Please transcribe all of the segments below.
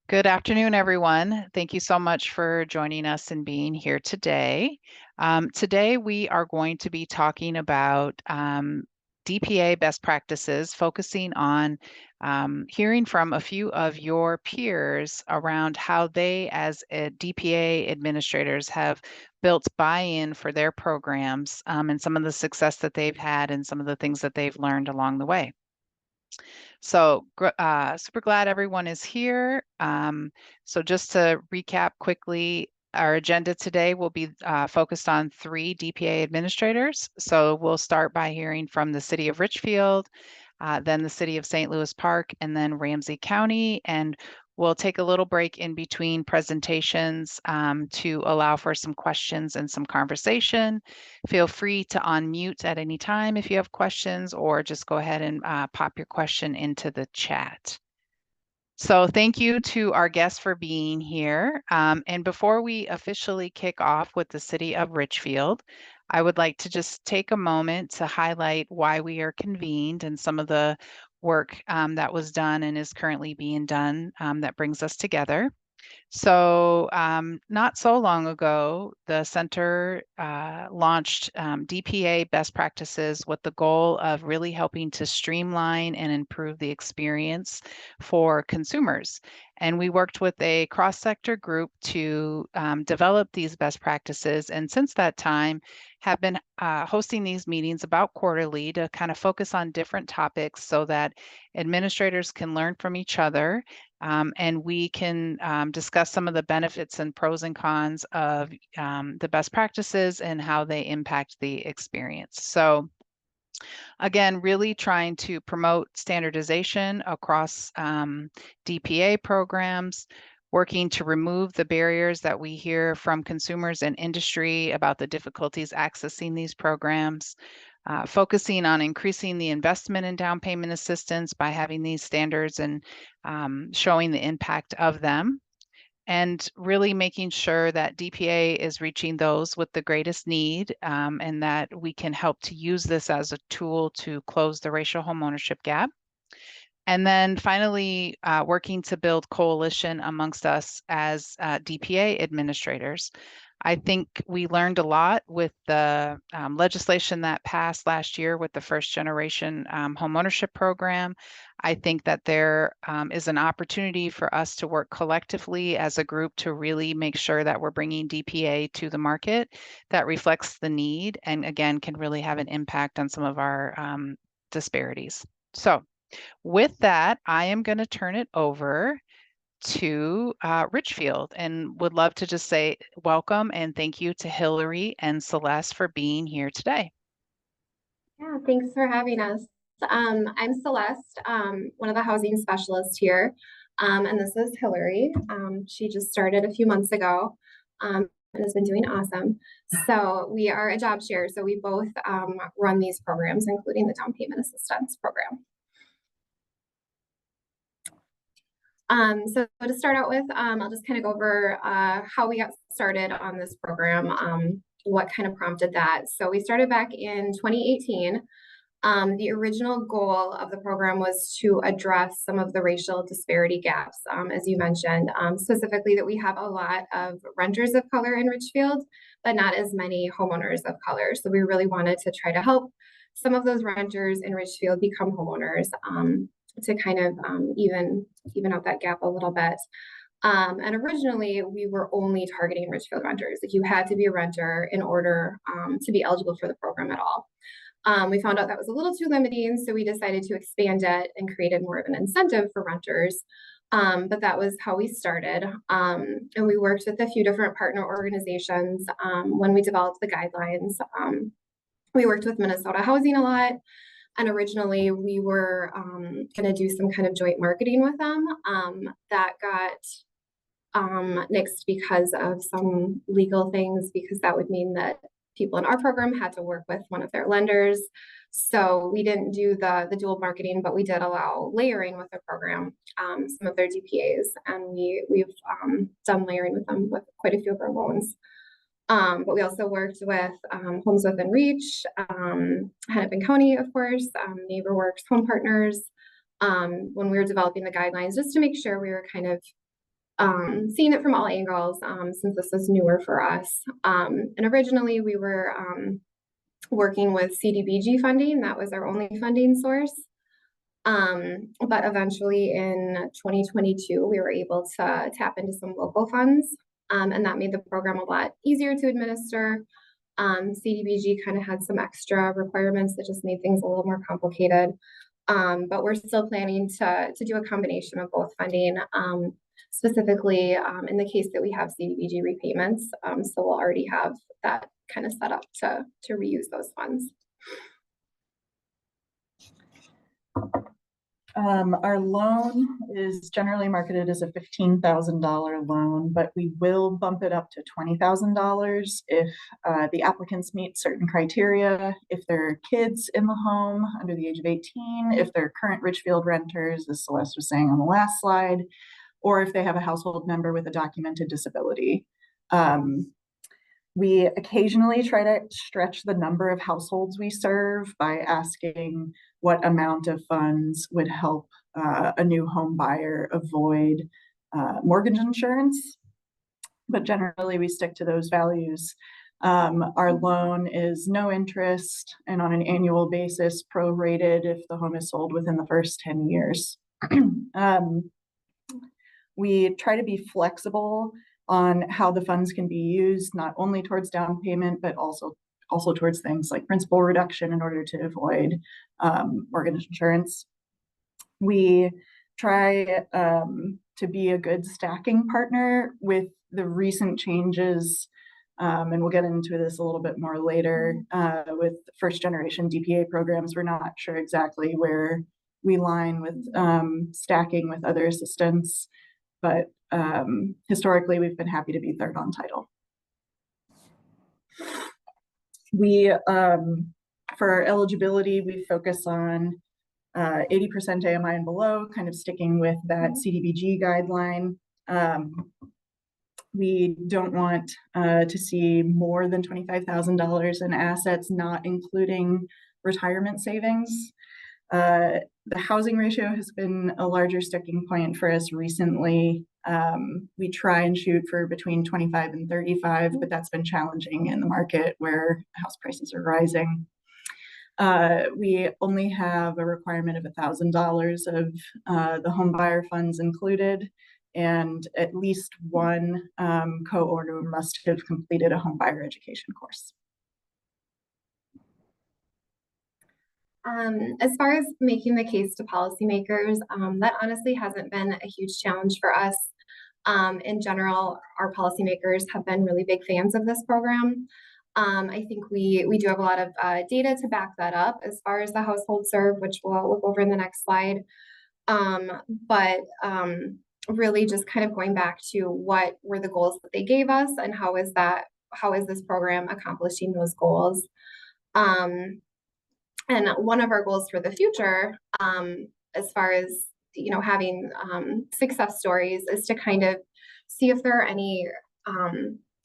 Good afternoon, everyone. Thank you so much for joining us and being here today. Today, we are going to be talking about DPA best practices, focusing on hearing from a few of your peers around how they, as DPA administrators, have built buy-in for their programs and some of the success that they've had and some of the things that they've learned along the way. So super glad everyone is here. So just to recap quickly, our agenda today will be focused on 3 DPA administrators. So we'll start by hearing from the City of Richfield, then the City of St. Louis Park, and then Ramsey County. And we'll take a little break in between presentations to allow for some questions and some conversation. Feel free to unmute at any time if you have questions, or just go ahead and pop your question into the chat. So thank you to our guests for being here. And before we officially kick off with the City of Richfield, I would like to just take a moment to highlight why we are convened and some of the work that was done and is currently being done that brings us together. So not so long ago, the center launched DPA best practices with the goal of really helping to streamline and improve the experience for consumers. And we worked with a cross-sector group to develop these best practices. And since that time, have been hosting these meetings about quarterly to kind of focus on different topics so that administrators can learn from each other and we can discuss some of the benefits and pros and cons of the best practices and how they impact the experience. So again, really trying to promote standardization across DPA programs, working to remove the barriers that we hear from consumers and industry about the difficulties accessing these programs, focusing on increasing the investment in down payment assistance by having these standards and showing the impact of them, and really making sure that DPA is reaching those with the greatest need and that we can help to use this as a tool to close the racial homeownership gap. And then finally, working to build coalition amongst us as DPA administrators. I think we learned a lot with the legislation that passed last year with the first generation homeownership program. I think that there is an opportunity for us to work collectively as a group to really make sure that we're bringing DPA to the market that reflects the need and again can really have an impact on some of our disparities. So with that, I am going to turn it over to Richfield and would love to just say welcome and thank you to Hillary and Celeste for being here today. Yeah, thanks for having us. I'm Celeste, one of the housing specialists here, and this is Hillary. She just started a few months ago and has been doing awesome. So we are a job share, so we both run these programs, including the down payment assistance program. So to start out with, I'll just kind of go over how we got started on this program, what kind of prompted that. So we started back in 2018. The original goal of the program was to address some of the racial disparity gaps, as you mentioned, specifically that we have a lot of renters of color in Richfield, but not as many homeowners of color. So we really wanted to try to help some of those renters in Richfield become homeowners to kind of even out that gap a little bit. And originally, we were only targeting Richfield renters. Like you had to be a renter in order to be eligible for the program at all. We found out that was a little too limiting, so we decided to expand it and created more of an incentive for renters. But that was how we started. And we worked with a few different partner organizations when we developed the guidelines. We worked with Minnesota Housing a lot. And originally we were going to do some kind of joint marketing with them. That got nixed because of some legal things, because that would mean that people in our program had to work with one of their lenders. So we didn't do the dual marketing, but we did allow layering with the program, some of their DPAs, and we've done layering with them with quite a few of our loans. But we also worked with Homes Within Reach, Hennepin County, of course, NeighborWorks, Home Partners, when we were developing the guidelines, just to make sure we were kind of seeing it from all angles since this was newer for us. And originally we were working with CDBG funding. That was our only funding source. But eventually in 2022, we were able to tap into some local funds, and that made the program a lot easier to administer. CDBG kind of had some extra requirements that just made things a little more complicated. But we're still planning to do a combination of both funding, specifically in the case that we have CDBG repayments. So we'll already have that kind of set up to reuse those funds. Our loan is generally marketed as a $15,000 loan, but we will bump it up to $20,000 if the applicants meet certain criteria, if there are kids in the home under the age of 18, if they're current Richfield renters, as Celeste was saying on the last slide, or if they have a household member with a documented disability. We occasionally try to stretch the number of households we serve by asking what amount of funds would help a new home buyer avoid mortgage insurance. But generally, we stick to those values. Our loan is no interest and on an annual basis prorated if the home is sold within the first 10 years. We try to be flexible on how the funds can be used, not only towards down payment, but also towards things like principal reduction in order to avoid mortgage insurance. We try to be a good stacking partner with the recent changes, and we'll get into this a little bit more later, with first generation DPA programs. We're not sure exactly where we line with stacking with other assistance, but historically, we've been happy to be third on title. We, for our eligibility, we focus on 80% AMI and below, kind of sticking with that CDBG guideline. We don't want to see more than $25,000 in assets, not including retirement savings. The housing ratio has been a larger sticking point for us recently. We try and shoot for between 25 and 35, but that's been challenging in the market where house prices are rising. We only have a requirement of $1,000 of the home buyer funds included, and at least one co-owner must have completed a home buyer education course. As far as making the case to policymakers, that honestly hasn't been a huge challenge for us. In general, our policymakers have been really big fans of this program. I think we do have a lot of data to back that up as far as the household served, which we'll look over in the next slide. But really just kind of going back to what were the goals that they gave us and how is this program accomplishing those goals. And one of our goals for the future, as far as, you know, having success stories, is to kind of see if there are any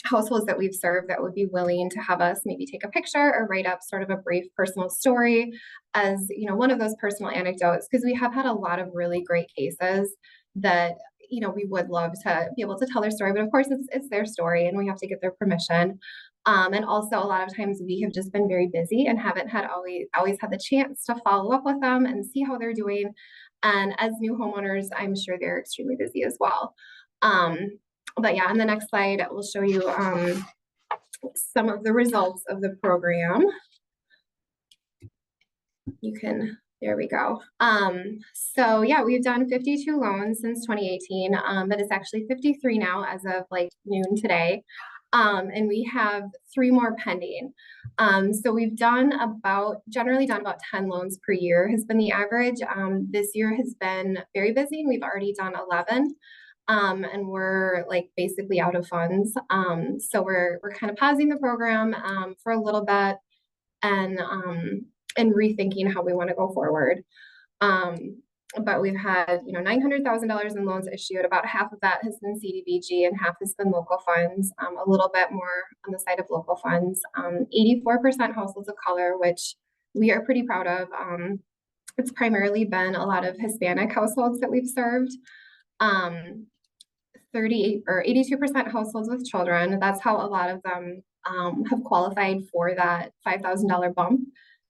households that we've served that would be willing to have us maybe take a picture or write up sort of a brief personal story as, you know, one of those personal anecdotes, because we have had a lot of really great cases that, you know, we would love to be able to tell their story, but of course it's their story and we have to get their permission. And also a lot of times we have just been very busy and haven't had always had the chance to follow up with them and see how they're doing. And as new homeowners, I'm sure they're extremely busy as well. But yeah, on the next slide, we'll show you some of the results of the program. There we go. So yeah, we've done 52 loans since 2018, but it's actually 53 now as of like noon today. And we have 3 more pending. So we've generally done about 10 loans per year has been the average. This year has been very busy. We've already done 11. And we're like basically out of funds. So we're kind of pausing the program for a little bit and rethinking how we want to go forward. But we've had, you know, $900,000 in loans issued. About half of that has been CDBG and half has been local funds, a little bit more on the side of local funds. 84% households of color, which we are pretty proud of. It's primarily been a lot of Hispanic households that we've served. 38 or 82% households with children. That's how a lot of them have qualified for that $5,000 bump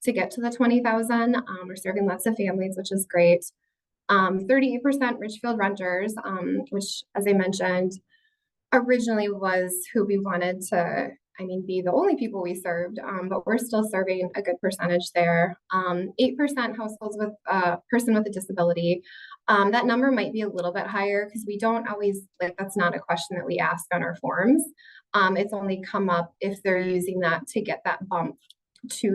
to get to the 20,000. We're serving lots of families, which is great. 38% Richfield renters, which, as I mentioned, originally was who we wanted to, be the only people we served, but we're still serving a good percentage there. 8% households with a person with a disability. That number might be a little bit higher because we don't always, that's not a question that we ask on our forms. It's only come up if they're using that to get that bump to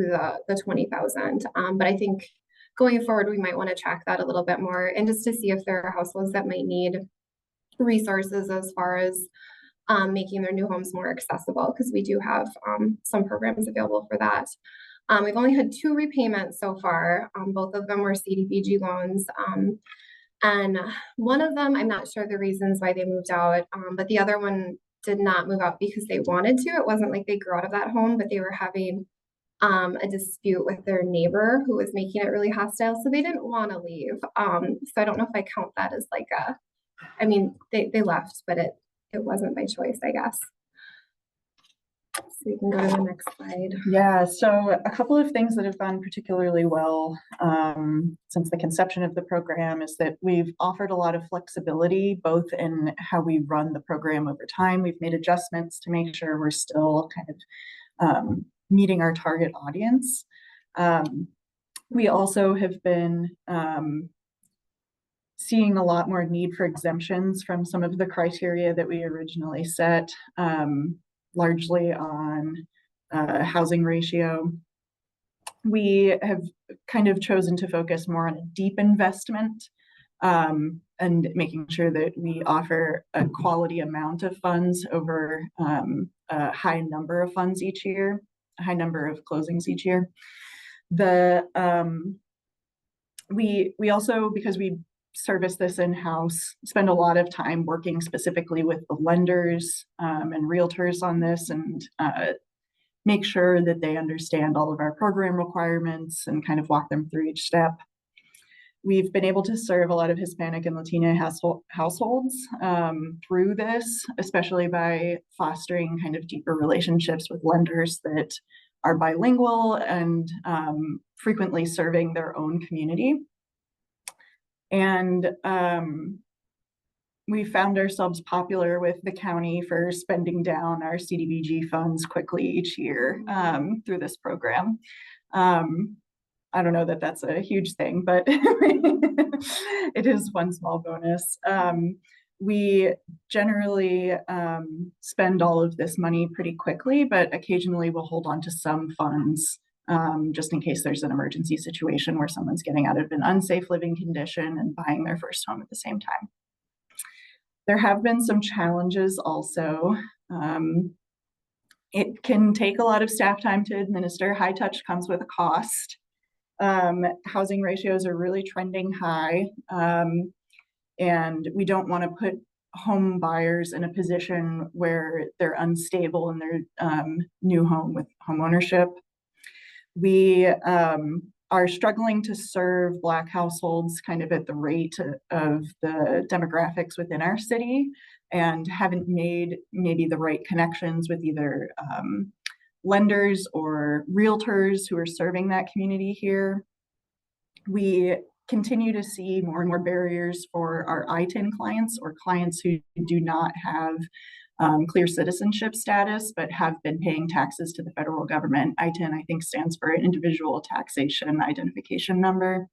the 20,000. But I think going forward, we might want to track that a little bit more and just to see if there are households that might need resources as far as making their new homes more accessible, because we do have some programs available for that. We've only had 2 repayments so far. Both of them were CDBG loans. And one of them, I'm not sure the reasons why they moved out, but the other one did not move out because they wanted to. It wasn't like they grew out of that home, but they were having a dispute with their neighbor who was making it really hostile. So they didn't want to leave. So I don't know if I count that as like they left, but it wasn't my choice, I guess. So we can go to the next slide. Yeah, so a couple of things that have gone particularly well since the conception of the program is that we've offered a lot of flexibility, both in how we run the program over time. We've made adjustments to make sure we're still kind of meeting our target audience. We also have been seeing a lot more need for exemptions from some of the criteria that we originally set, largely on housing ratio. We have kind of chosen to focus more on a deep investment and making sure that we offer a quality amount of funds over a high number of funds each year, a high number of closings each year. We also, because we service this in-house, spend a lot of time working specifically with the lenders and realtors on this, and make sure that they understand all of our program requirements and kind of walk them through each step. We've been able to serve a lot of Hispanic and Latina households through this, especially by fostering kind of deeper relationships with lenders that are bilingual and frequently serving their own community. And we found ourselves popular with the county for spending down our CDBG funds quickly each year through this program. I don't know that that's a huge thing, but it is one small bonus. We generally spend all of this money pretty quickly, but occasionally we'll hold on to some funds just in case there's an emergency situation where someone's getting out of an unsafe living condition and buying their first home at the same time. There have been some challenges also. It can take a lot of staff time to administer. High touch comes with a cost. Housing ratios are really trending high, and we don't want to put home buyers in a position where they're unstable in their new home with home ownership. We are struggling to serve Black households kind of at the rate of the demographics within our city, and haven't made maybe the right connections with either lenders or realtors who are serving that community here. We continue to see more and more barriers for our ITIN clients, or clients who do not have clear citizenship status, but have been paying taxes to the federal government. ITIN, I think, stands for Individual Taxation Identification Number.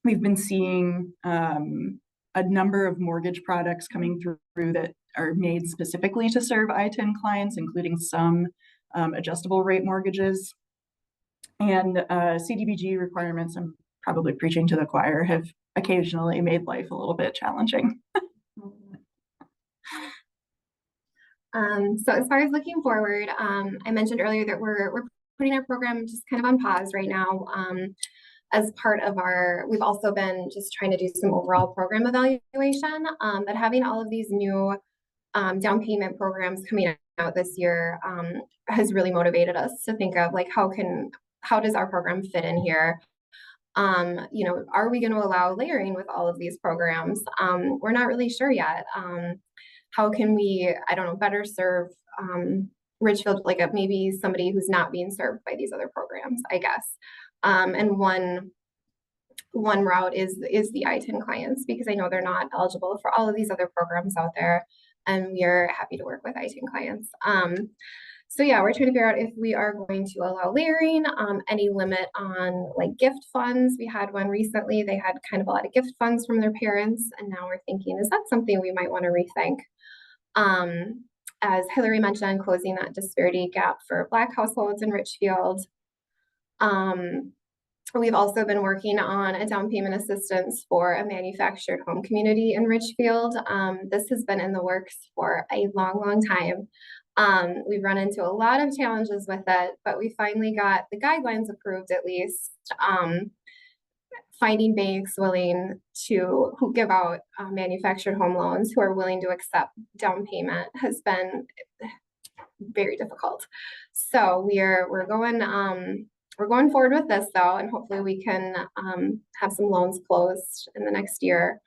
We've been seeing a number of mortgage products coming through that are made specifically to serve ITIN clients, including some adjustable rate mortgages. And CDBG requirements, I'm probably preaching to the choir, have occasionally made life a little bit challenging. So as far as looking forward, I mentioned earlier that we're putting our program just kind of on pause right now. As part of we've also been just trying to do some overall program evaluation, but having all of these new down payment programs coming out this year has really motivated us to think of like, how does our program fit in here? You know, are we going to allow layering with all of these programs? We're not really sure yet. How can we, I don't know, better serve Ridgefield, like maybe somebody who's not being served by these other programs, I guess. And one route is the I-10 clients, because I know they're not eligible for all of these other programs out there, and we are happy to work with I-10 clients. So yeah, we're trying to figure out if we are going to allow layering, any limit on like gift funds. We had one recently, they had kind of a lot of gift funds from their parents, and now we're thinking, is that something we might want to rethink? As Hillary mentioned, closing that disparity gap for Black households in Richfield. We've also been working on a down payment assistance for a manufactured home community in Richfield. This has been in the works for a long, long time. We've run into a lot of challenges with it, but we finally got the guidelines approved, at least. Finding banks willing to, who give out manufactured home loans, who are willing to accept down payment, has been very difficult. So we're going forward with this though, and hopefully we can have some loans closed in the next year.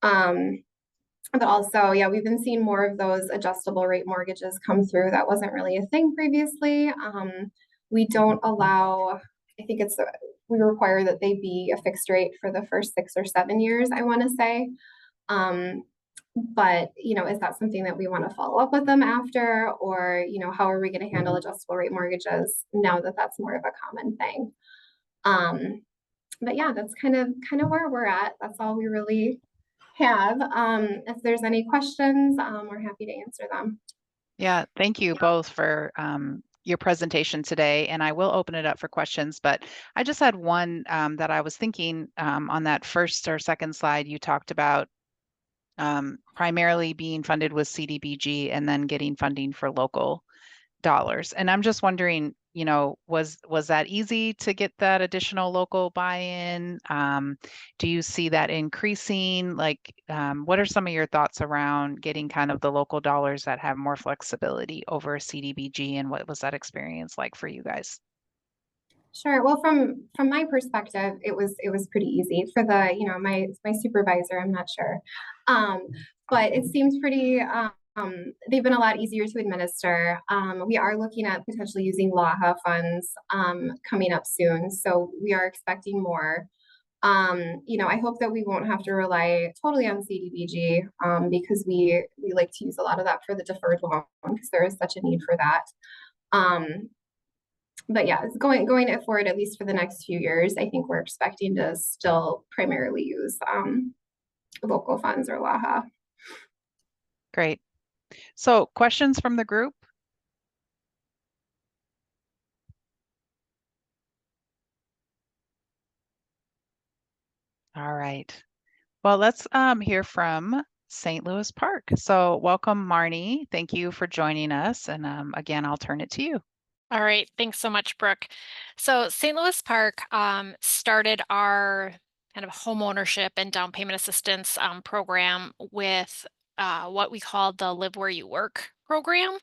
But also, yeah, we've been seeing more of those adjustable rate mortgages come through. That wasn't really a thing previously. We don't allow, I think we require that they be a fixed rate for the first 6 or 7 years, I want to say. But, you know, is that something that we want to follow up with them after? Or, you know, how are we going to handle adjustable rate mortgages now that that's more of a common thing? But yeah, that's kind of where we're at. That's all we really have. If there's any questions, we're happy to answer them. Yeah, thank you both for your presentation today, and I will open it up for questions, but I just had one that I was thinking on that first or second slide. You talked about primarily being funded with CDBG and then getting funding for local dollars. And I'm just wondering, you know, was that easy to get that additional local buy-in? Do you see that increasing? Like, what are some of your thoughts around getting kind of the local dollars that have more flexibility over CDBG, and what was that experience like for you guys? Sure. Well, from my perspective, it was pretty easy. For the, you know, my supervisor, I'm not sure, but it seems pretty. They've been a lot easier to administer. We are looking at potentially using LAHA funds coming up soon, so we are expecting more. You know, I hope that we won't have to rely totally on CDBG because we like to use a lot of that for the deferred loan, because there is such a need for that. But yeah, it's going it forward, at least for the next few years. I think we're expecting to still primarily use local funds or LAHA. Great. So questions from the group? All right. Well, let's hear from St. Louis Park. So welcome, Marnie. Thank you for joining us. And again, I'll turn it to you. All right, thanks so much, Brooke. So St. Louis Park started our kind of home ownership and down payment assistance program with what we call the Live Where You Work program.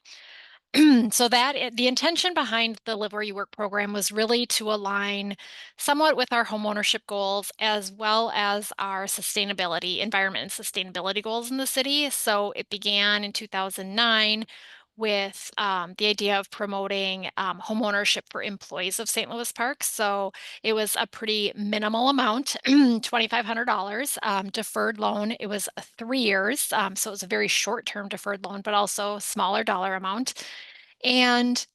So the intention behind the Live Where You Work program was really to align somewhat with our home ownership goals, as well as our sustainability, environment and sustainability goals in the city. So it began in 2009 with the idea of promoting home ownership for employees of St. Louis Park. So it was a pretty minimal amount, $2,500 deferred loan. It was 3 years, so it was a very short-term deferred loan, but also smaller dollar amount. And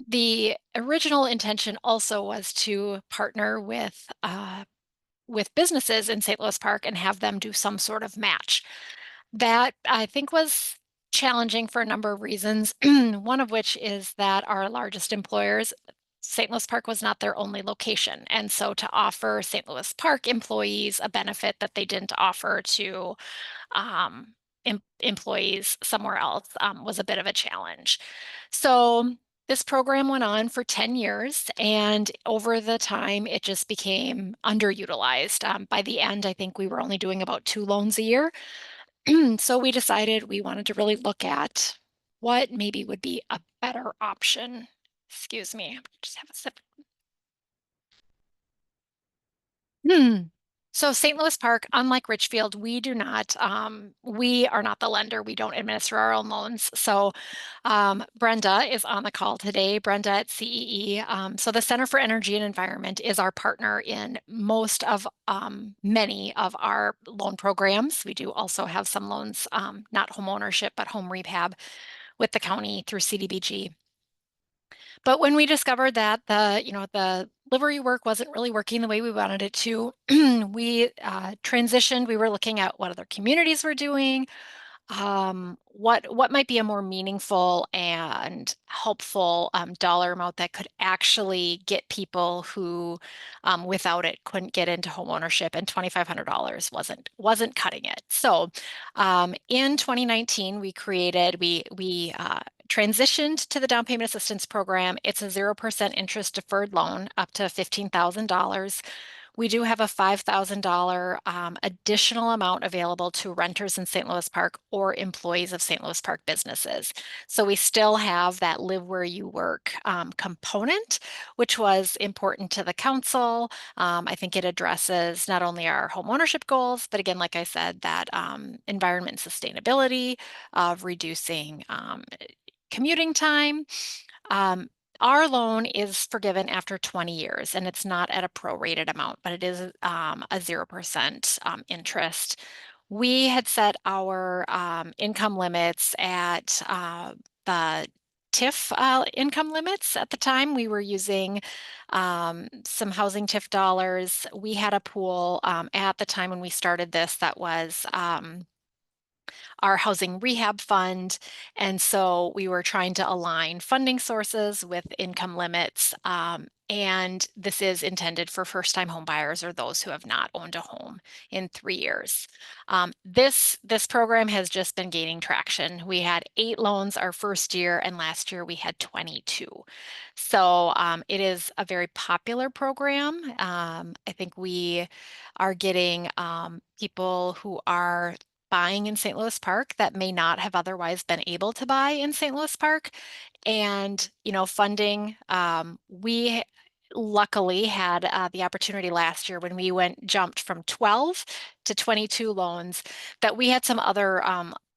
the original intention also was to partner with businesses in St. Louis Park and have them do some sort of match. That I think was challenging for a number of reasons. One of which is that our largest employers, St. Louis Park, was not their only location. And so to offer St. Louis Park employees a benefit that they didn't offer to employees somewhere else was a bit of a challenge. So this program went on for 10 years, and over the time, it just became underutilized. By the end, I think we were only doing about 2 loans a year. So we decided we wanted to really look at what maybe would be a better option. Excuse me, just have a sip. So St. Louis Park, unlike Richfield, we are not the lender. We don't administer our own loans. So Brenda is on the call today, Brenda at CEE. So the Center for Energy and Environment is our partner in most of many of our loan programs. We do also have some loans, not home ownership, but home rehab with the county through CDBG. But when we discovered that the livery work wasn't really working the way we wanted it to, we transitioned. We were looking at what other communities were doing, what might be a more meaningful and helpful dollar amount that could actually get people who without it couldn't get into home ownership, and $2,500 wasn't cutting it. So in 2019 we transitioned to the down payment assistance program. It's a 0% interest deferred loan up to $15,000. We do have a $5,000 additional amount available to renters in St. Louis Park or employees of St. Louis Park businesses. So we still have that live where you work component, which was important to the council. I think it addresses not only our home ownership goals, but again, like I said, that environment and sustainability of reducing commuting time. Our loan is forgiven after 20 years, and it's not at a prorated amount, but it is a 0% interest. We had set our income limits at the TIF income limits at the time. We were using some housing TIF dollars. We had a pool at the time when we started this that was our housing rehab fund. And so we were trying to align funding sources with income limits. And this is intended for first-time home buyers or those who have not owned a home in 3 years. This program has just been gaining traction. We had 8 loans our first year, and last year we had 22. So it is a very popular program. I think we are getting people who are buying in St. Louis Park that may not have otherwise been able to buy in St. Louis Park. And, funding, we luckily had the opportunity last year when we jumped from 12 to 22 loans, that we had some other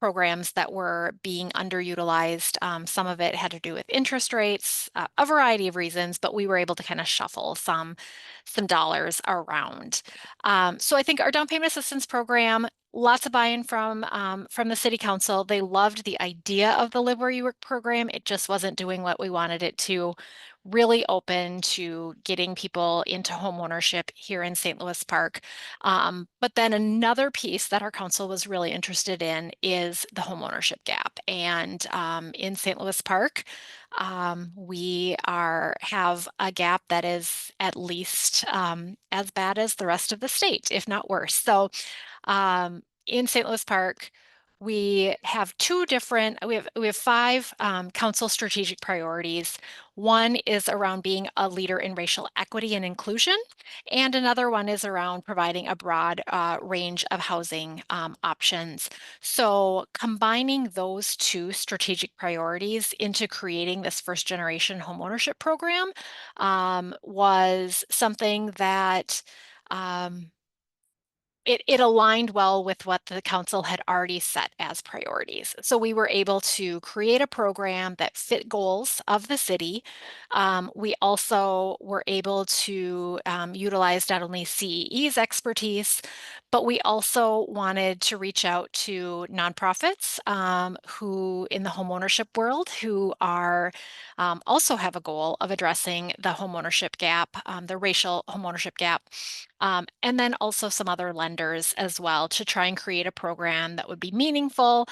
programs that were being underutilized. Some of it had to do with interest rates, a variety of reasons, but we were able to kind of shuffle some dollars around. So I think our down payment assistance program, lots of buy-in from the city council. They loved the idea of the Live Where You Work program. It just wasn't doing what we wanted it to. Really open to getting people into home ownership here in St. Louis Park. But then another piece that our council was really interested in is the home ownership gap. And in St. Louis Park, we have a gap that is at least as bad as the rest of the state, if not worse. So in St. Louis Park, we have we have 5 council strategic priorities. One is around being a leader in racial equity and inclusion, and another one is around providing a broad range of housing options. So combining those 2 strategic priorities into creating this first generation homeownership program was something that it aligned well with what the council had already set as priorities. So we were able to create a program that fit goals of the city. We also were able to utilize not only CEE's expertise, but we also wanted to reach out to nonprofits who in the homeownership world who are also have a goal of addressing the homeownership gap, the racial homeownership gap. And then also some other lenders as well to try and create a program that would be meaningful.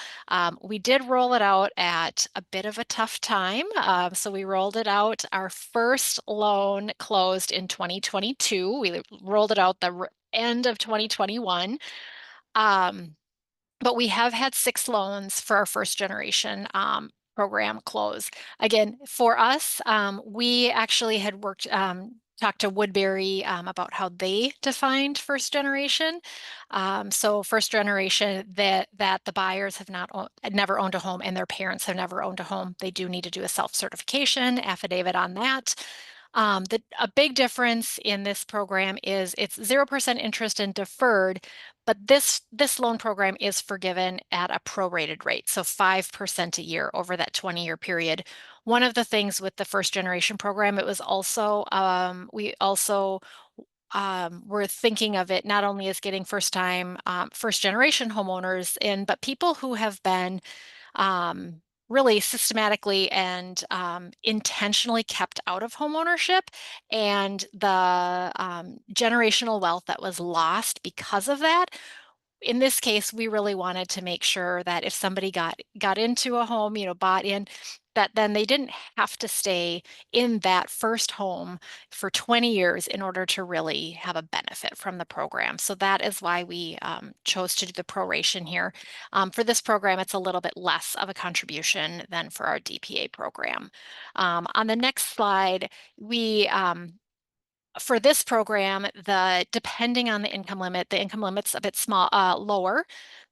We did roll it out at a bit of a tough time. So we rolled it out. Our first loan closed in 2022. We rolled it out the end of 2021. But we have had 6 loans for our first generation program close. Again, for us, we actually had talked to Woodbury about how they defined first generation. So first generation that the buyers have never owned a home and their parents have never owned a home. They do need to do a self-certification affidavit on that. A big difference in this program is it's 0% interest and deferred, but this loan program is forgiven at a prorated rate, so 5% a year over that 20-year period. One of the things with the first generation program, it was also we also we're thinking of it not only as getting first generation homeowners in, but people who have been really systematically and intentionally kept out of homeownership, and the generational wealth that was lost because of that. In this case, we really wanted to make sure that if somebody got into a home, bought in, that then they didn't have to stay in that first home for 20 years in order to really have a benefit from the program. So that is why we chose to do the proration here. For this program, it's a little bit less of a contribution than for our DPA program. On the next slide, we for this program, depending on the income limit's a bit lower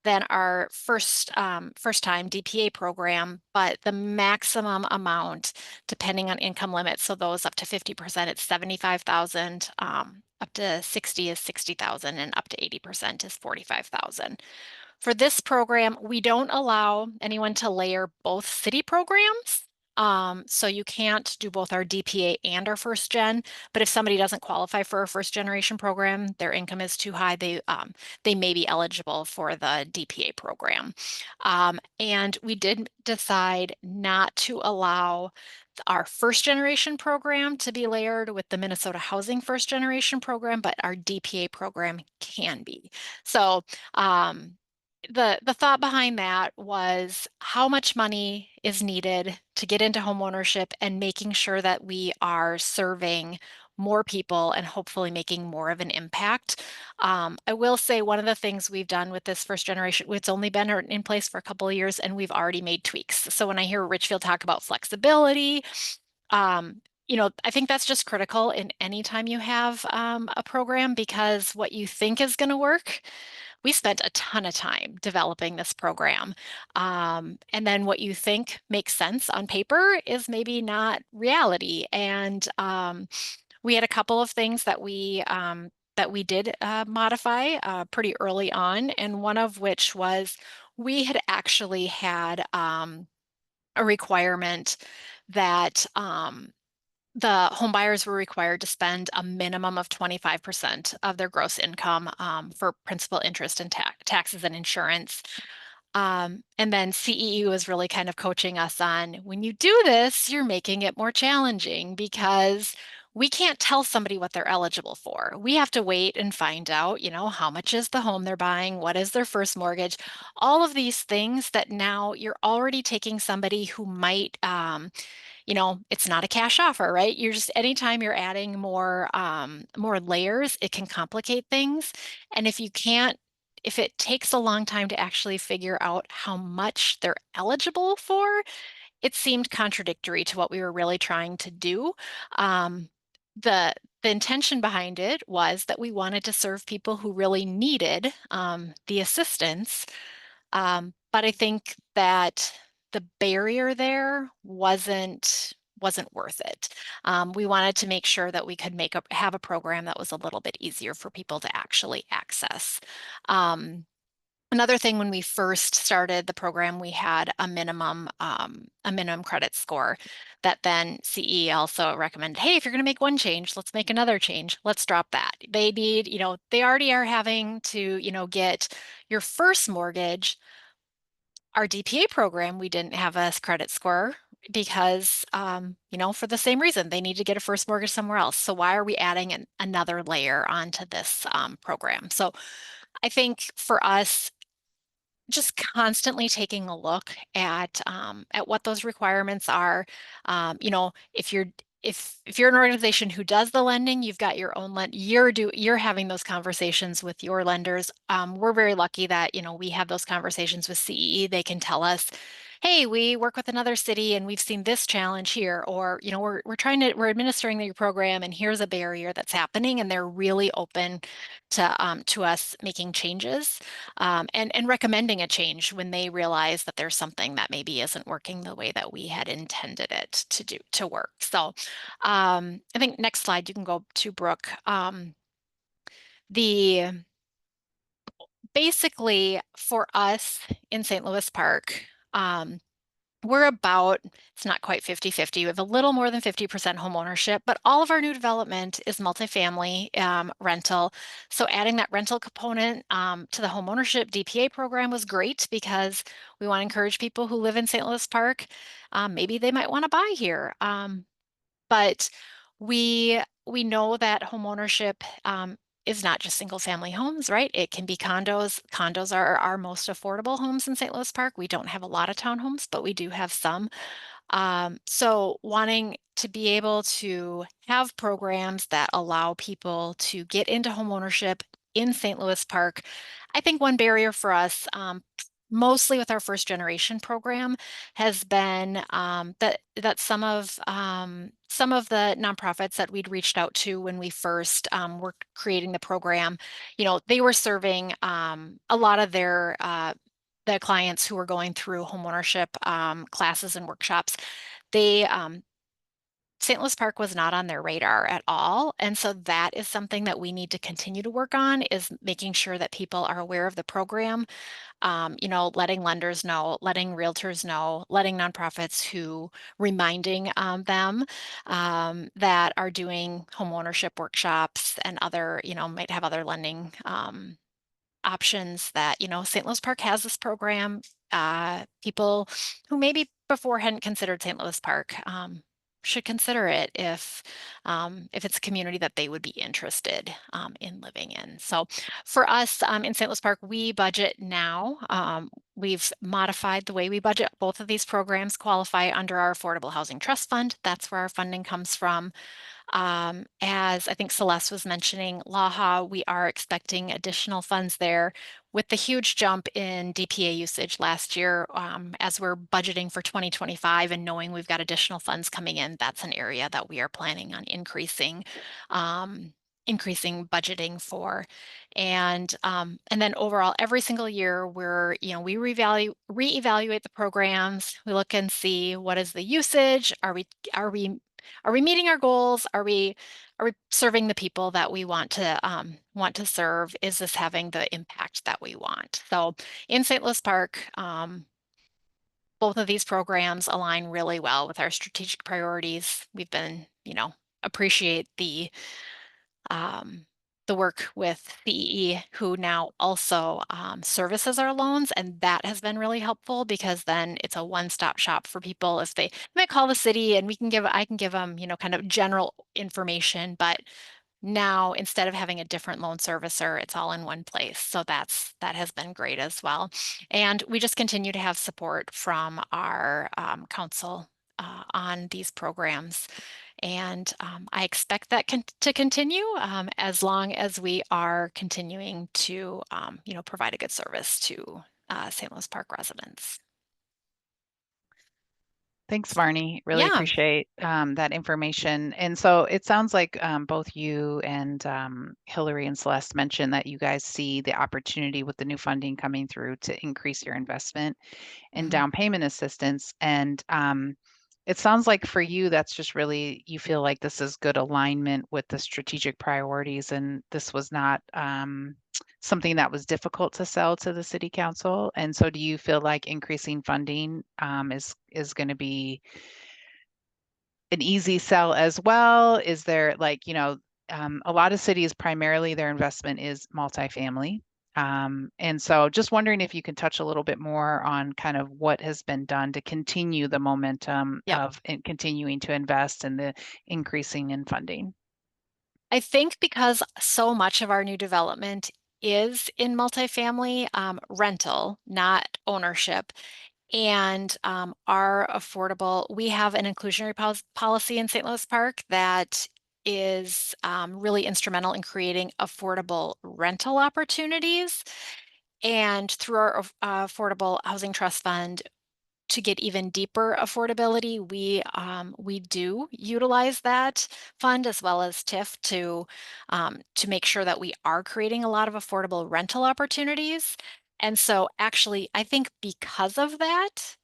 than our first time DPA program, but the maximum amount, depending on income limits, so those up to 50%, it's 75,000, up to 60 is 60,000, and up to 80% is 45,000. For this program, we don't allow anyone to layer both city programs. So you can't do both our DPA and our first gen, but if somebody doesn't qualify for a first generation program, their income is too high, they may be eligible for the DPA program. And we did decide not to allow our first generation program to be layered with the Minnesota Housing first generation program, but our DPA program can be. So the thought behind that was how much money is needed to get into homeownership, and making sure that we are serving more people and hopefully making more of an impact. I will say one of the things we've done with this first generation, it's only been in place for a couple of years, and we've already made tweaks. So when I hear Richfield talk about flexibility, I think that's just critical in any time you have a program, because what you think is going to work, we spent a ton of time developing this program. And then what you think makes sense on paper is maybe not reality. And we had a couple of things that we did modify pretty early on, and one of which was we had actually had a requirement that the home buyers were required to spend a minimum of 25% of their gross income for principal, interest, and taxes and insurance. And then CEE was really kind of coaching us on, when you do this, you're making it more challenging, because we can't tell somebody what they're eligible for. We have to wait and find out, how much is the home they're buying? What is their first mortgage? All of these things that now you're already taking somebody who might, it's not a cash offer, right? Anytime you're adding more layers, it can complicate things. And if it takes a long time to actually figure out how much they're eligible for, it seemed contradictory to what we were really trying to do. The intention behind it was that we wanted to serve people who really needed the assistance. But I think that the barrier there wasn't worth it. We wanted to make sure that we could have a program that was a little bit easier for people to actually access. Another thing, when we first started the program, we had a minimum credit score that then CE also recommended, hey, if you're going to make one change, let's make another change. Let's drop that. They need, they already are having to, get your first mortgage. Our DPA program, we didn't have a credit score because, for the same reason, they need to get a first mortgage somewhere else. So why are we adding another layer onto this program? So I think for us, just constantly taking a look at what those requirements are. If you're an organization who does the lending, you've got your own you're having those conversations with your lenders. We're very lucky that we have those conversations with CEE. They can tell us, hey, we work with another city and we've seen this challenge here, or, we're administering your program and here's a barrier that's happening, and they're really open to us making changes, and recommending a change when they realize that there's something that maybe isn't working the way that we had intended it to work. So, I think next slide you can go to, Brooke. The Basically, for us in St. Louis Park, we're about, it's not quite 50-50. We have a little more than 50% home ownership, but all of our new development is multifamily rental. So adding that rental component to the home ownership DPA program was great, because we want to encourage people who live in St. Louis Park. Maybe they might want to buy here. But we know that home ownership is not just single family homes, right? It can be condos. Condos are our most affordable homes in St. Louis Park. We don't have a lot of townhomes, but we do have some. So wanting to be able to have programs that allow people to get into home ownership in St. Louis Park. I think one barrier for us, mostly with our first generation program, has been that some of the nonprofits that we'd reached out to when we first were creating the program, they were serving a lot of the clients who were going through homeownership classes and workshops. They St. Louis Park was not on their radar at all. And so that is something that we need to continue to work on, is making sure that people are aware of the program, letting lenders know, letting realtors know, letting nonprofits who, reminding them that are doing home ownership workshops and other, might have other lending options, that, St. Louis Park has this program. People who maybe before hadn't considered St. Louis Park should consider it if it's a community that they would be interested in living in. So for us in St. Louis Park, we budget now. We've modified the way we budget. Both of these programs qualify under our Affordable Housing Trust Fund. That's where our funding comes from. As I think Celeste was mentioning, LAHA, we are expecting additional funds there with the huge jump in DPA usage last year. As we're budgeting for 2025 and knowing we've got additional funds coming in, that's an area that we are planning on increasing budgeting for. And then overall, every single year we reevaluate the programs. We look and see, what is the usage? Are we meeting our goals? Are we serving the people that we want to serve? Is this having the impact that we want? So in St. Louis Park, both of these programs align really well with our strategic priorities. We've been, appreciate the work with CEE, who now also services our loans, and that has been really helpful, because then it's a one-stop shop for people. If they might call the city, and I can give them, kind of general information, but now instead of having a different loan servicer, it's all in one place. So that has been great as well. And we just continue to have support from our council on these programs. And I expect that to continue as long as we are continuing to, provide a good service to St. Louis Park residents. Thanks, Marnie. Really Yeah. appreciate that information. And so it sounds like both you and Hillary and Celeste mentioned that you guys see the opportunity with the new funding coming through to increase your investment in down payment assistance. And it sounds like for you, that's just really, you feel like this is good alignment with the strategic priorities, and this was not something that was difficult to sell to the city council. And so do you feel like increasing funding is going to be an easy sell as well? Is there a lot of cities, primarily their investment is multifamily. And so just wondering if you can touch a little bit more on kind of what has been done to continue the momentum of continuing to invest in the increasing in funding. I think because so much of our new development is in multifamily rental, not ownership, and our affordable, we have an inclusionary policy in St. Louis Park that is really instrumental in creating affordable rental opportunities. And through our Affordable Housing Trust Fund, to get even deeper affordability, we do utilize that fund as well as TIF to make sure that we are creating a lot of affordable rental opportunities. And so actually, I think because of that,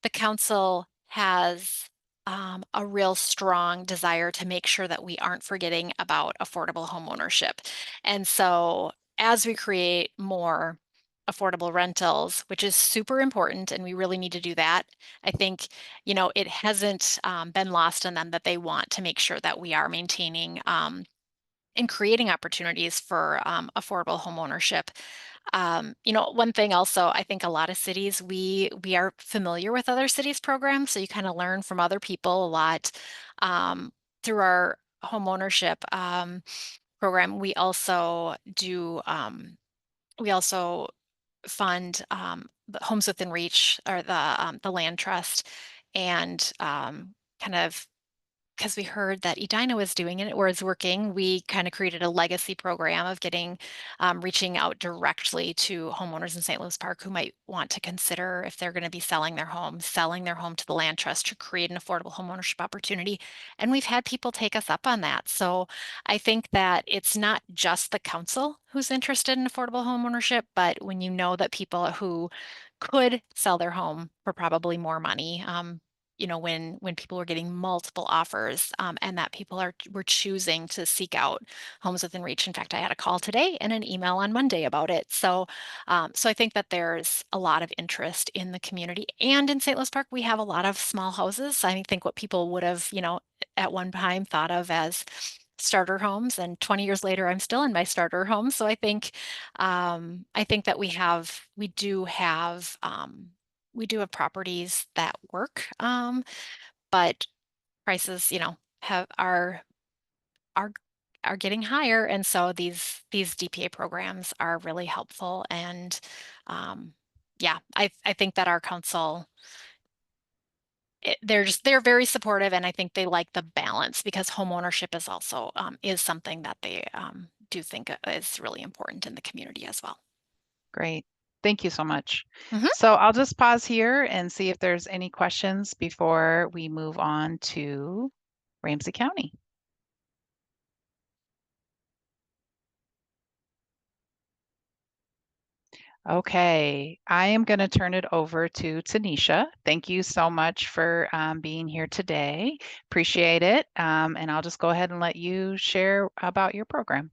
the council has a real strong desire to make sure that we aren't forgetting about affordable homeownership. And so as we create more affordable rentals, which is super important, and we really need to do that, I think, you know, it hasn't been lost on them that they want to make sure that we are maintaining and creating opportunities for affordable homeownership. You know, one thing also, I think a lot of cities, we are familiar with other cities' programs, so you kind of learn from other people a lot through our homeownership program. We also fund the Homes Within Reach, or the land trust, and kind of because we heard that Edina was doing it or is working, we kind of created a legacy program of reaching out directly to homeowners in St. Louis Park who might want to consider, if they're going to be selling their home to the land trust to create an affordable homeownership opportunity. And we've had people take us up on that. So I think that it's not just the council who's interested in affordable homeownership, but when you know that people who could sell their home for probably more money, you know, when people were getting multiple offers, and that people were choosing to seek out Homes Within Reach. In fact, I had a call today and an email on Monday about it. So I think that there's a lot of interest in the community. And in St. Louis Park, we have a lot of small houses. I think what people would have, you know, at one time thought of as starter homes, and 20 years later I'm still in my starter home. So I think that we do have properties that work, but prices, you know, are are getting higher, and so these DPA programs are really helpful. And yeah, I think that our council, they're very supportive, and I think they like the balance, because homeownership is also is something that they do think is really important in the community as well. Great. Thank you so much. Mhm. So I'll just pause here and see if there's any questions before we move on to Ramsey County. Okay, I am going to turn it over to Tanisha. Thank you so much for being here today. Appreciate it. And I'll just go ahead and let you share about your program.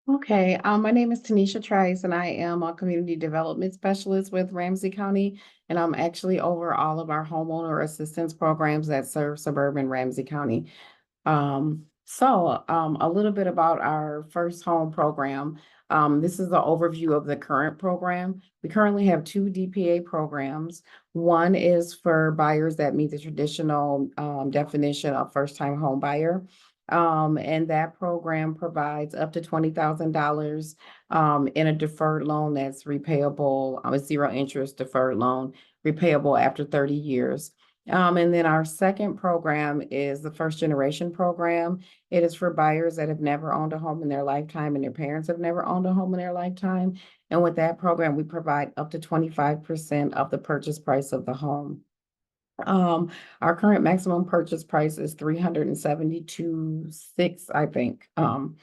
Okay, my name is Tanisha Trice, and I am a community development specialist with Ramsey County, and I'm actually over all of our homeowner assistance programs that serve suburban Ramsey County. A little bit about our first home program. This is the overview of the current program. We currently have two DPA programs. One is for buyers that meet the traditional definition of first-time home buyer. And that program provides up to $20,000 in a deferred loan that's repayable, a zero interest deferred loan, repayable after 30 years. And then our second program is the first generation program. It is for buyers that have never owned a home in their lifetime and their parents have never owned a home in their lifetime. And with that program, we provide up to 25% of the purchase price of the home. Our current maximum purchase price is $372,600, I think. And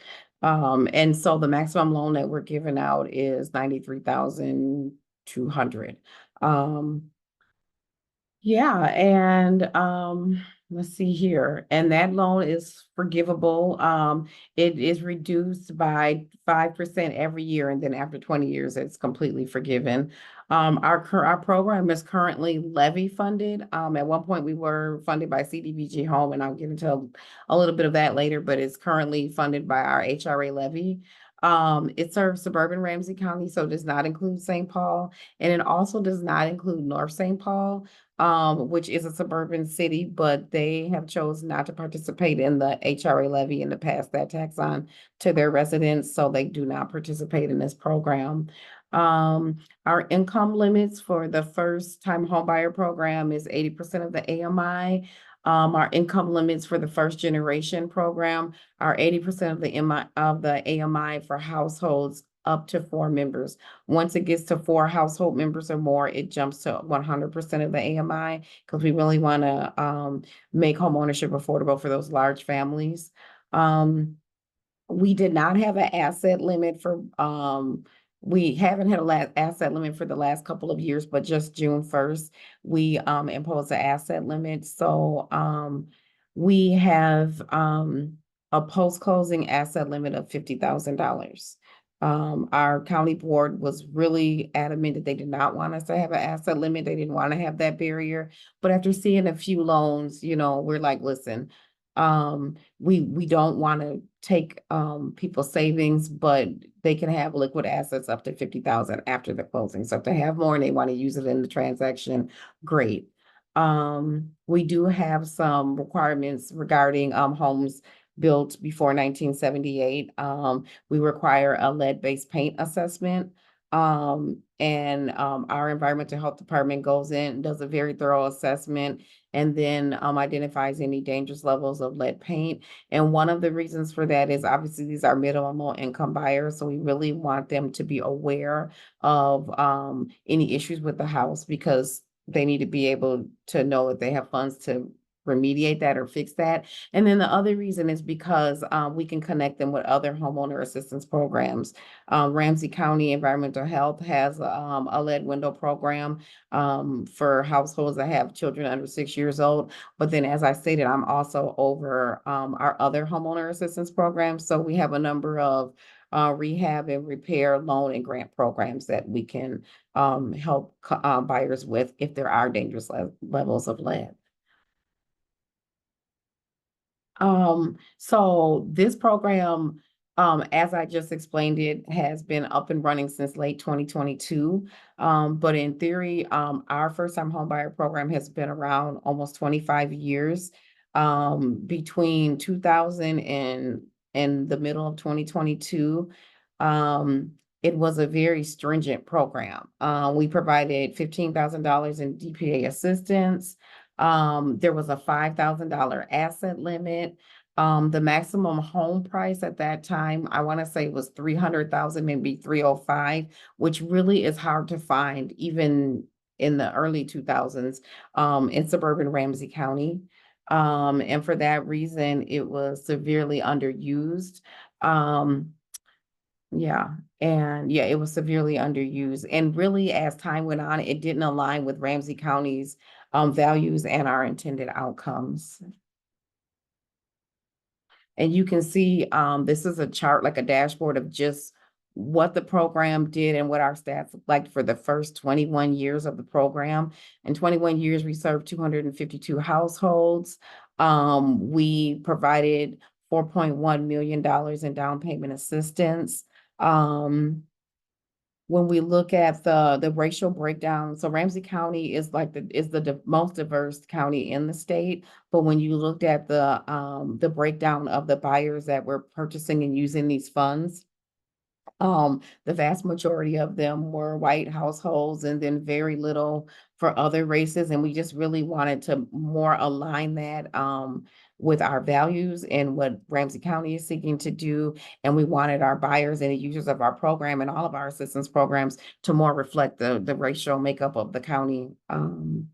so the maximum loan that we're giving out is $93,200. Yeah, and let's see here. And that loan is forgivable. It is reduced by 5% every year, and then after 20 years, it's completely forgiven. Our program is currently levy funded. At one point, we were funded by CDBG Home, and I'll get into a little bit of that later, but it's currently funded by our HRA levy. It serves suburban Ramsey County, so it does not include St. Paul, and it also does not include North St. Paul. Which is a suburban city, but they have chosen not to participate in the HRA levy and to pass that tax on to their residents, so they do not participate in this program. Our income limits for the first time homebuyer program is 80% of the AMI. Our income limits for the first generation program are 80% of the AMI for households up to 4 members. Once it gets to 4 household members or more, it jumps to 100% of the AMI, because we really want to make homeownership affordable for those large families. We did not have an asset limit for, we haven't had a asset limit for the last couple of years, but just June 1st, we imposed an asset limit. So we have a post-closing asset limit of $50,000. Our county board was really adamant that they did not want us to have an asset limit. They didn't want to have that barrier. But after seeing a few loans, you know, we're like, listen, we don't want to take people's savings, but they can have liquid assets up to 50,000 after the closing. So if they have more and they want to use it in the transaction, great. We do have some requirements regarding homes built before 1978. We require a lead-based paint assessment. And our environmental health department goes in, does a very thorough assessment, and then identifies any dangerous levels of lead paint. And one of the reasons for that is obviously these are middle and low income buyers. So we really want them to be aware of any issues with the house, because they need to be able to know that they have funds to remediate that or fix that. And then the other reason is because we can connect them with other homeowner assistance programs. Ramsey County Environmental Health has a lead window program for households that have children under 6 years old. But then, as I stated, I'm also over our other homeowner assistance programs. So we have a number of rehab and repair loan and grant programs that we can help buyers with if there are dangerous levels of lead. So this program, as I just explained, it has been up and running since late 2022. But in theory, our first-time homebuyer program has been around almost 25 years. Between 2000 and the middle of 2022, it was a very stringent program. We provided $15,000 in DPA assistance. There was a $5,000 asset limit. The maximum home price at that time, I want to say, was 300,000, maybe 305, which really is hard to find even in the early 2000s in suburban Ramsey County. And for that reason, it was severely underused. It was severely underused. And really, as time went on, it didn't align with Ramsey County's values and our intended outcomes. And you can see this is a chart, like a dashboard of just what the program did and what our stats looked like for the first 21 years of the program. In 21 years, we served 252 households. We provided $4.1 million in down payment assistance. When we look at the racial breakdown, so Ramsey County is like the most diverse county in the state. But when you looked at the breakdown of the buyers that were purchasing and using these funds, the vast majority of them were white households, and then very little for other races. And we just really wanted to more align that with our values and what Ramsey County is seeking to do. And we wanted our buyers and the users of our program and all of our assistance programs to more reflect the racial makeup of the county. And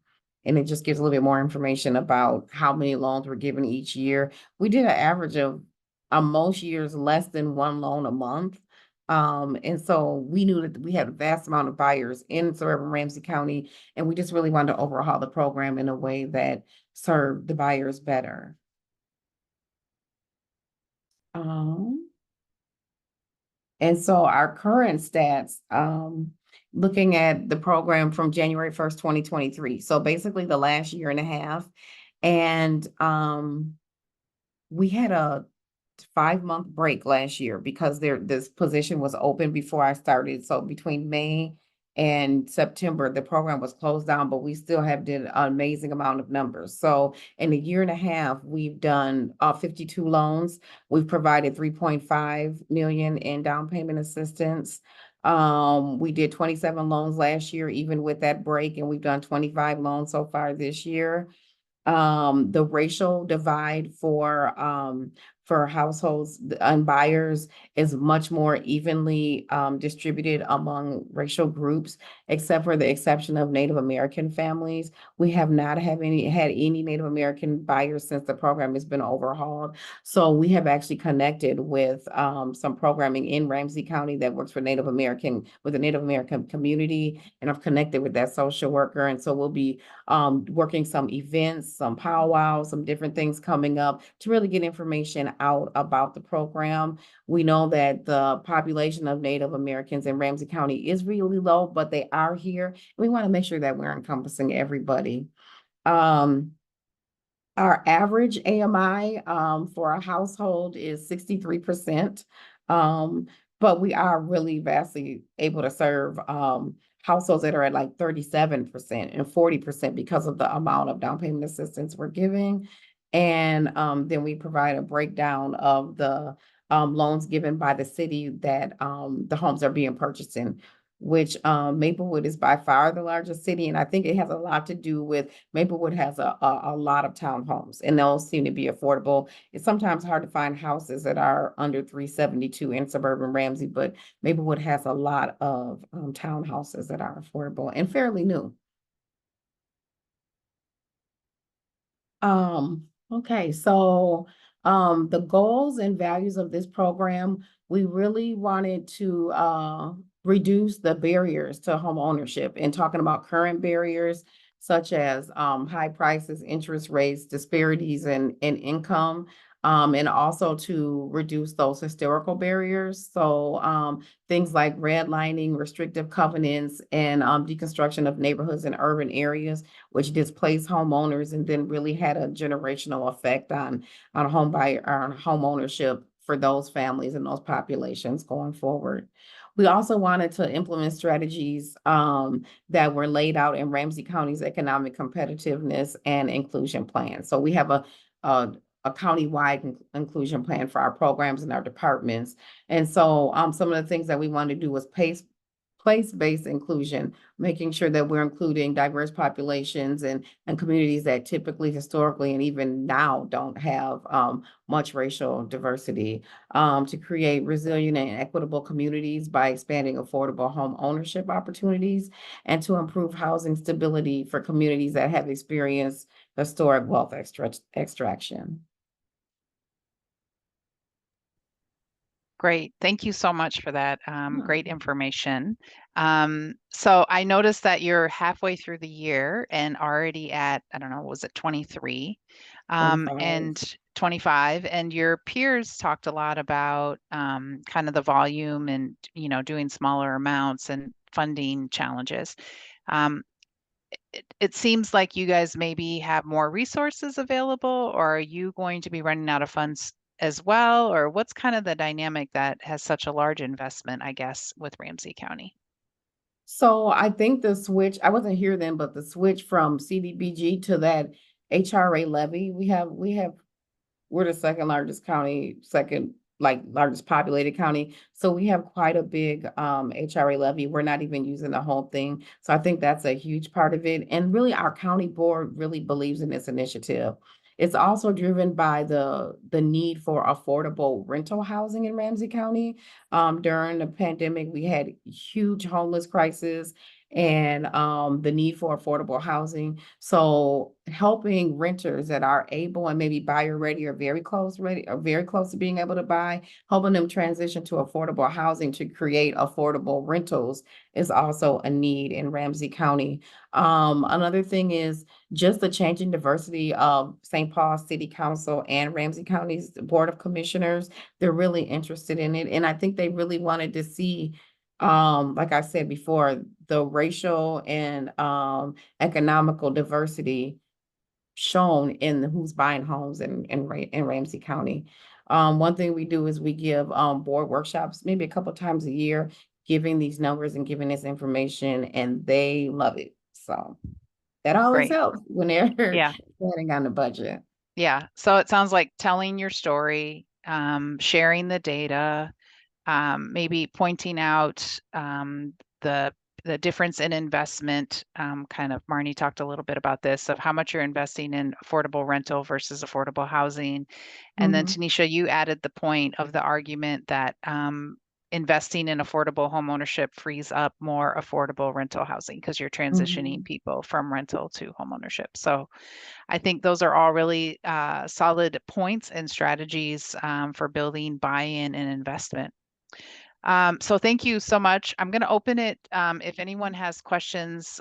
it just gives a little bit more information about how many loans were given each year. We did an average of most years less than one loan a month. And so we knew that we had a vast amount of buyers in suburban Ramsey County, and we just really wanted to overhaul the program in a way that served the buyers better. And so our current stats, looking at the program from January 1st, 2023. So basically the last year and a half. And we had a 5-month break last year because this position was open before I started. So between May and September, the program was closed down, but we still have did an amazing amount of numbers. So in a year and a half, we've done 52 loans. We've provided 3.5 million in down payment assistance. We did 27 loans last year, even with that break, and we've done 25 loans so far this year. The racial divide for for households and buyers is much more evenly distributed among racial groups, except for the exception of Native American families. We have not had any Native American buyers since the program has been overhauled. So we have actually connected with some programming in Ramsey County that works for the Native American community, and I've connected with that social worker. And so we'll be working some events, some powwows, some different things coming up to really get information out about the program. We know that the population of Native Americans in Ramsey County is really low, but they are here. We want to make sure that we're encompassing everybody. Our average AMI for a household is 63%. But we are really vastly able to serve households that are at like 37% and 40% because of the amount of down payment assistance we're giving. And then we provide a breakdown of the loans given by the city that the homes are being purchased in, which Maplewood is by far the largest city. And I think it has a lot to do with Maplewood has a lot of townhomes, and those seem to be affordable. It's sometimes hard to find houses that are under 372 in suburban Ramsey, but Maplewood has a lot of townhouses that are affordable and fairly new. Okay, so the goals and values of this program, we really wanted to reduce the barriers to home ownership, and talking about current barriers such as high prices, interest rates, disparities in income, and also to reduce those historical barriers. So things like redlining, restrictive covenants, and deconstruction of neighborhoods in urban areas, which displaced homeowners and then really had a generational effect on home ownership for those families and those populations going forward. We also wanted to implement strategies that were laid out in Ramsey County's economic competitiveness and inclusion plan. So we have a county-wide inclusion plan for our programs and our departments. And so some of the things that we wanted to do was place-based inclusion, making sure that we're including diverse populations and communities that typically, historically, and even now don't have much racial diversity, to create resilient and equitable communities by expanding affordable home ownership opportunities, and to improve housing stability for communities that have experienced historic wealth extraction. Great. Thank you so much for that. Great information. So I noticed that you're halfway through the year and already at, I don't know, was it 23? 25. And 25, and your peers talked a lot about kind of the volume and, doing smaller amounts and funding challenges. It seems like you guys maybe have more resources available, or are you going to be running out of funds as well? Or what's kind of the dynamic that has such a large investment, I guess, with Ramsey County? So I think the switch, I wasn't here then, but the switch from CDBG to that HRA levy, we're the second largest county, largest populated county. So we have quite a big HRA levy. We're not even using the whole thing. So I think that's a huge part of it. And really our county board really believes in this initiative. It's also driven by the need for affordable rental housing in Ramsey County. During the pandemic, we had huge homeless crisis and the need for affordable housing. So helping renters that are able and maybe buyer ready or very close to being able to buy, helping them transition to affordable housing to create affordable rentals is also a need in Ramsey County. Another thing is just the changing diversity of St. Paul City Council and Ramsey County's Board of Commissioners. They're really interested in it. And I think they really wanted to see, like I said before, the racial and economical diversity shown in who's buying homes in Ramsey County. One thing we do is we give board workshops maybe a couple times a year, giving these numbers and giving this information, and they love it. So that always Great. helps when they're Yeah. planning on the budget. Yeah. So it sounds like telling your story, sharing the data, maybe pointing out the the difference in investment, kind of Marnie talked a little bit about this, of how much you're investing in affordable rental versus affordable housing. And then Mhm. Tanisha, you added the point of the argument that investing in affordable homeownership frees up more affordable rental housing because you're transitioning Mhm. people from rental to homeownership. So I think those are all really solid points and strategies for building buy-in and investment. So thank you so much. I'm going to open it if anyone has questions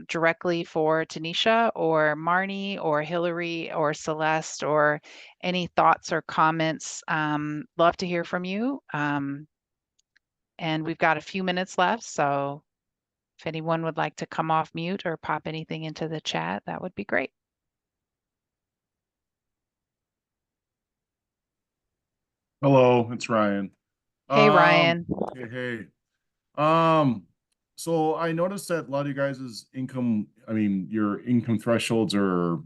directly for Tanisha or Marnie or Hillary or Celeste or any thoughts or comments. Love to hear from you. And we've got a few minutes left, so if anyone would like to come off mute or pop anything into the chat, that would be great. Hello, it's Ryan. Hey, Ryan. Hey. Um, so I noticed that a lot of you guys' income, I mean, your income thresholds are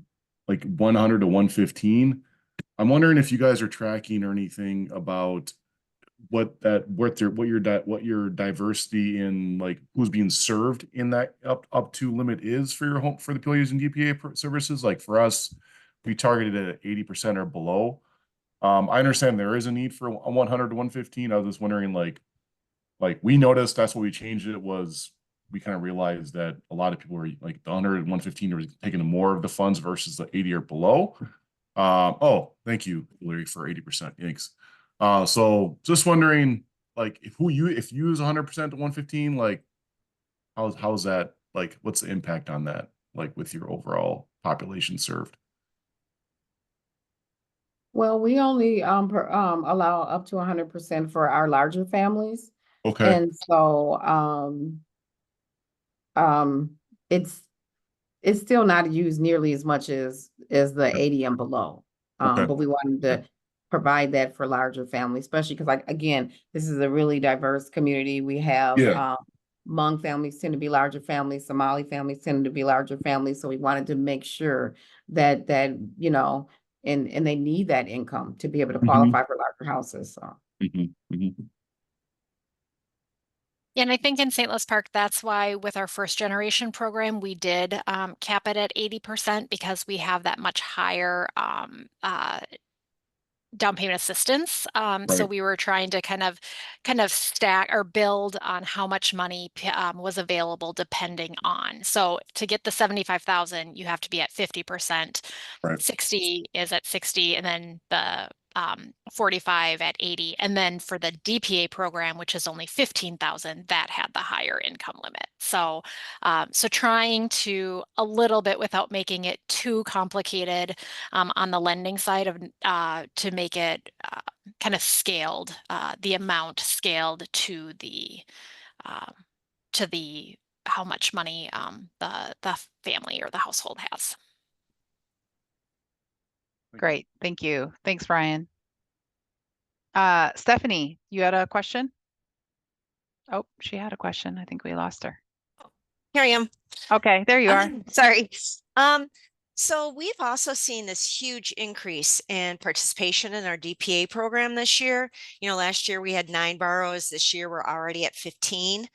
like 100 to 115. I'm wondering if you guys are tracking or anything about what your diversity in like who's being served in that up to limit is for your home for the people using DPA services. Like for us, we targeted at 80% or below. I understand there is a need for a 100 to 115. I was just wondering, like we noticed that's what we changed it was we kind of realized that a lot of people were like the 100 and 115 were taking more of the funds versus the 80 or below. Oh, thank you, Larry, for 80%. Thanks. So just wondering, like, if you use 100% to 115, like, how's that? Like, what's the impact on that? Like, with your overall population served? Well, we only allow up to 100% for our larger families. Okay. And so um it's still not used nearly as much as the 80 and below. Okay. But we wanted to provide that for larger families, especially because, like, again, this is a really diverse community. We have Yeah. Hmong families tend to be larger families, Somali families tend to be larger families. So we wanted to make sure that you know, and they need that income to be able to qualify for larger houses. So Yeah, and I think in St. Louis Park, that's why with our first generation program, we did cap it at 80% because we have that much higher down payment assistance. So Right. we were trying to kind of stack or build on how much money was available depending on. So to get the 75,000, you have to be at 50%. Right. 60 is at 60, and then the 45 at 80. And then for the DPA program, which is only 15,000, that had the higher income limit. So so trying to a little bit without making it too complicated on the lending side of to make it kind of scaled, the amount scaled to the how much money the family or the household has. Great. Thank you. Thanks, Ryan. Stephanie, you had a question? Oh, she had a question. I think we lost her. Here I am. Okay, there you are. Sorry. So we've also seen this huge increase in participation in our DPA program this year. You know, last year we had 9 borrows. This year we're already at 15,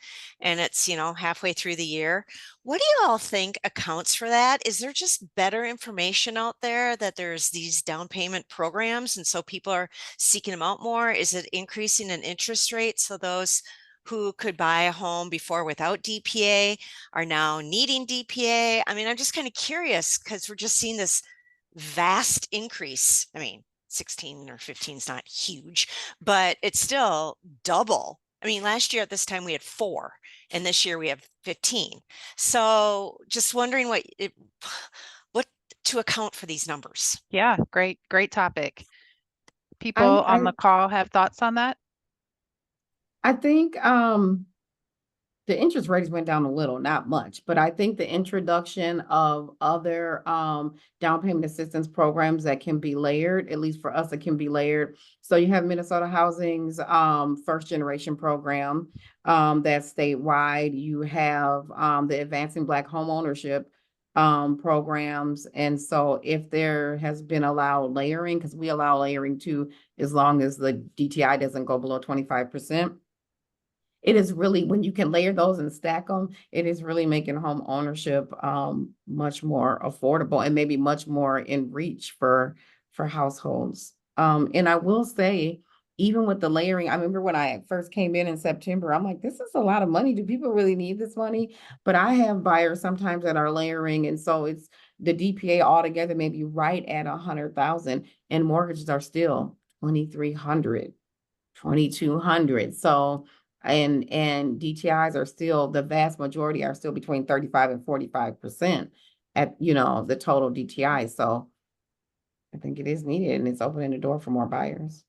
and it's, you know, halfway through the year. What do you all think accounts for that? Is there just better information out there that there's these down payment programs, and so people are seeking them out more? Is it increasing in interest rates so those who could buy a home before without DPA are now needing DPA? I mean, I'm just kind of curious because we're just seeing this vast increase. I mean, 16 or 15 is not huge, but it's still double. I mean, last year at this time we had 4, and this year we have 15. So just wondering what to account for these numbers. Yeah, great topic. People on the call have thoughts on that? I think the interest rates went down a little, not much, but I think the introduction of other down payment assistance programs that can be layered, at least for us, it can be layered. So you have Minnesota Housing's first generation program that's statewide. You have the Advancing Black Homeownership programs. And so if there has been allowed layering, because we allow layering too, as long as the DTI doesn't go below 25%. it is really, when you can layer those and stack them, it is really making home ownership much more affordable and maybe much more in reach for households. And I will say, even with the layering, I remember when I first came in September, I'm like, this is a lot of money. Do people really need this money? But I have buyers sometimes that are layering, and so it's the DPA altogether maybe right at 100,000, and mortgages are still 2,300, 2,200. So and DTIs are still, the vast majority are still between 35 and 45% at, you know, the total DTI. So I think it is needed, and it's opening the door for more buyers.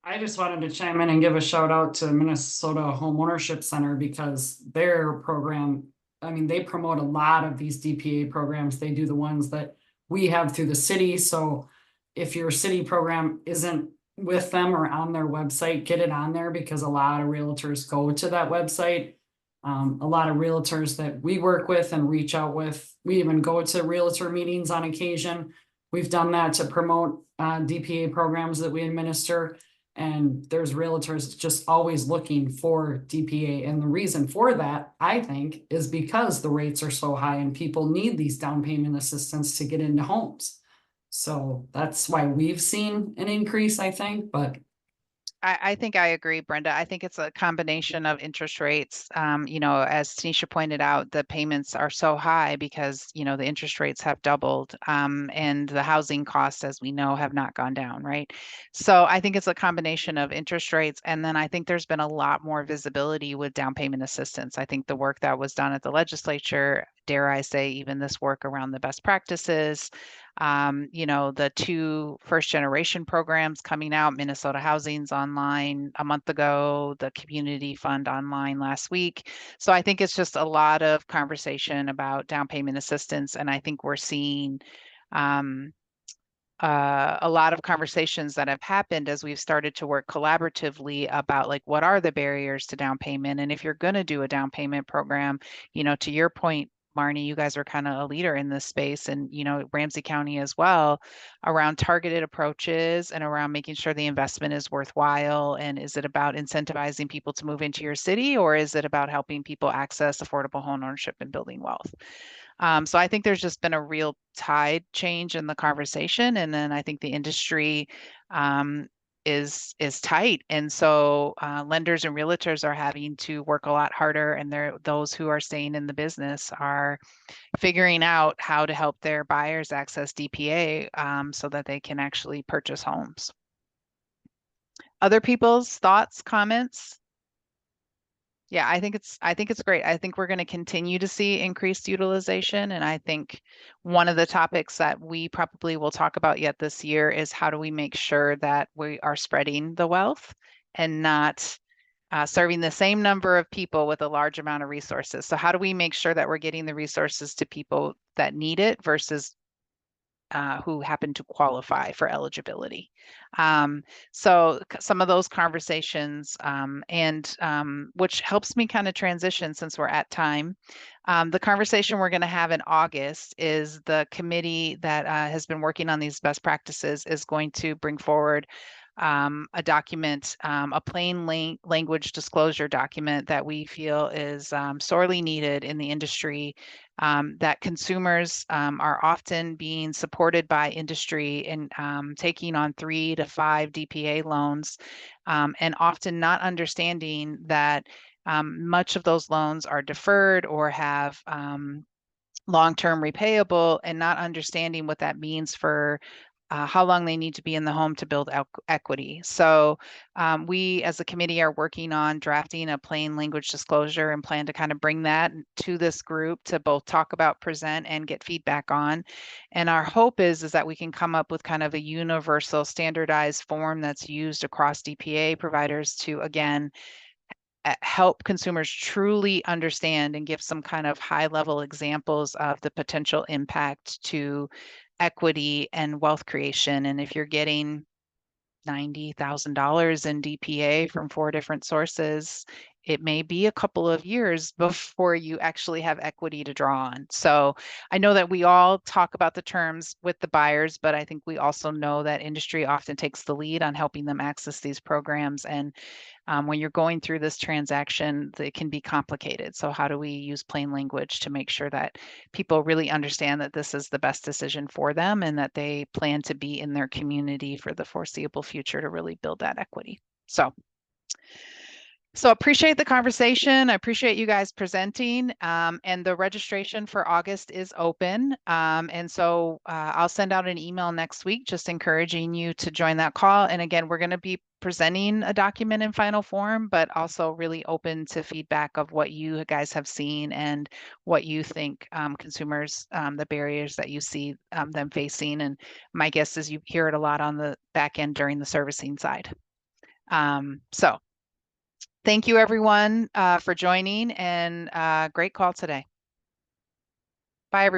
I just wanted to chime in and give a shout out to Minnesota Home Ownership Center, because their program, I mean, they promote a lot of these DPA programs. They do the ones that we have through the city. So if your city program isn't with them or on their website, get it on there, because a lot of realtors go to that website. A lot of realtors that we work with and reach out with, we even go to realtor meetings on occasion. We've done that to promote DPA programs that we administer. And there's realtors just always looking for DPA. And the reason for that, I think, is because the rates are so high and people need these down payment assistance to get into homes. So that's why we've seen an increase, I think, but I think I agree, Brenda. I think it's a combination of interest rates. You know, as Tanisha pointed out, the payments are so high because, you know, the interest rates have doubled, and the housing costs, as we know, have not gone down, right? So I think it's a combination of interest rates. And then I think there's been a lot more visibility with down payment assistance. I think the work that was done at the legislature, dare I say, even this work around the best practices, you know, the 2 first generation programs coming out, Minnesota Housing's online a month ago, the Community Fund online last week. So I think it's just a lot of conversation about down payment assistance. And I think we're seeing a lot of conversations that have happened as we've started to work collaboratively about, like, what are the barriers to down payment? And if you're going to do a down payment program, you know, to your point, Marnie, you guys are kind of a leader in this space, and, you know, Ramsey County as well, around targeted approaches and around making sure the investment is worthwhile. And is it about incentivizing people to move into your city, or is it about helping people access affordable home ownership and building wealth? So I think there's just been a real tide change in the conversation, and then I think the industry is tight, and so lenders and realtors are having to work a lot harder, and those who are staying in the business are figuring out how to help their buyers access DPA so that they can actually purchase homes. Other people's thoughts, comments? Yeah, I think it's great. I think we're going to continue to see increased utilization. And I think one of the topics that we probably will talk about yet this year is how do we make sure that we are spreading the wealth and not serving the same number of people with a large amount of resources. So how do we make sure that we're getting the resources to people that need it versus who happen to qualify for eligibility. So some of those conversations, which helps me kind of transition since we're at time. The conversation we're going to have in August is the committee that has been working on these best practices is going to bring forward a document, a plain language disclosure document that we feel is sorely needed in the industry, that consumers are often being supported by industry in taking on 3 to 5 DPA loans, and often not understanding that much of those loans are deferred or have long-term repayable, and not understanding what that means for how long they need to be in the home to build equity. So we as a committee are working on drafting a plain language disclosure and plan to kind of bring that to this group to both talk about, present, and get feedback on. And our hope is that we can come up with kind of a universal standardized form that's used across DPA providers to, again, help consumers truly understand and give some kind of high level examples of the potential impact to equity and wealth creation. And if you're getting $90,000 in DPA from 4 different sources, it may be a couple of years before you actually have equity to draw on. So I know that we all talk about the terms with the buyers, but I think we also know that industry often takes the lead on helping them access these programs. And When you're going through this transaction, it can be complicated. So how do we use plain language to make sure that people really understand that this is the best decision for them and that they plan to be in their community for the foreseeable future to really build that equity? So appreciate the conversation. I appreciate you guys presenting, and the registration for August is open. And so I'll send out an email next week just encouraging you to join that call. And again, we're going to be presenting a document in final form, but also really open to feedback of what you guys have seen and what you think consumers, the barriers that you see them facing. And my guess is you hear it a lot on the back end during the servicing side. So thank you, everyone, for joining, and great call today. Bye, everyone.